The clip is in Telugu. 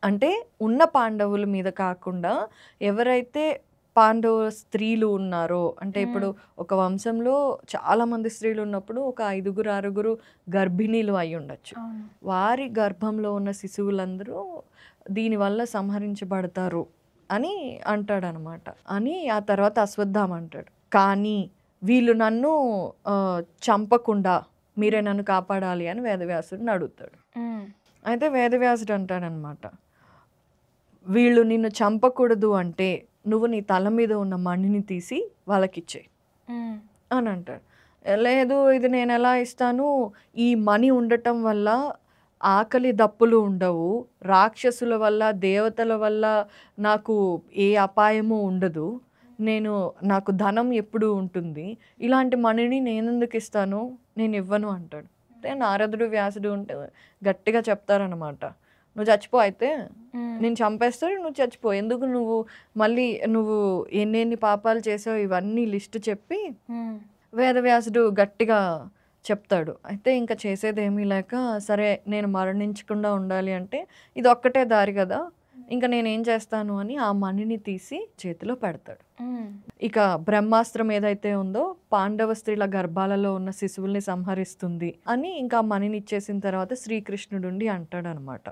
అంటే ఉన్న పాండవుల మీద కాకుండా ఎవరైతే పాండవ స్త్రీలు ఉన్నారో అంటే ఇప్పుడు ఒక వంశంలో చాలా మంది స్త్రీలు ఉన్నప్పుడు ఒక 5గురు 6గురు గర్భిణీలు అయి ఉండొచ్చు. వారి గర్భంలో ఉన్న శిశువులందరూ దీనివల్ల సంహరించబడతారు అని అంటాడనమాట. అని ఆ తర్వాత అశ్వత్థామ అంటాడు. కానీ వీళ్ళు నన్ను చంపకుండా మీరే నన్ను కాపాడాలి అని వేదవ్యాసుడిని అడుగుతాడు. అయితే వేదవ్యాసుడు అంటాడనమాట, వీళ్ళు నిన్ను చంపకూడదు అంటే నువ్వు నీ తల మీద ఉన్న మణిని తీసి వాళ్ళకిచ్చేయి అని అంటాడు. లేదు ఇది నేను ఎలా ఇస్తాను, ఈ మణి ఉండటం వల్ల ఆకలి దప్పులు ఉండవు, రాక్షసుల వల్ల దేవతల వల్ల నాకు ఏ అపాయము ఉండదు, నాకు ధనం ఎప్పుడు ఉంటుంది, ఇలాంటి మణిని నేనెందుకు ఇస్తాను, నేను ఇవ్వను అంటాడు. అంటే నారదుడు వ్యాసుడు ఉంటే గట్టిగా చెప్తారనమాట, నువ్వు చచ్చిపో, అయితే నేను చంపేస్తాడు, నువ్వు చచ్చిపో, ఎందుకు మళ్ళీ నువ్వు ఎన్ని పాపాలు చేసావు ఇవన్నీ లిస్ట్ చెప్పి వేదవ్యాసుడు గట్టిగా చెప్తాడు. అయితే ఇంకా చేసేదేమీ లేక, సరే నేను మరణించకుండా ఉండాలి అంటే ఇది ఒక్కటే దారి కదా, ఇంకా నేనేం చేస్తాను అని ఆ మణిని తీసి చేతిలో పెడతాడు. ఇక బ్రహ్మాస్త్రం ఏదైతే ఉందో పాండవ స్త్రీల గర్భాలలో ఉన్న శిశువుల్ని సంహరిస్తుంది అని ఇంకా మణిని ఇచ్చేసిన తర్వాత శ్రీకృష్ణుడుండి అంటాడు అనమాట.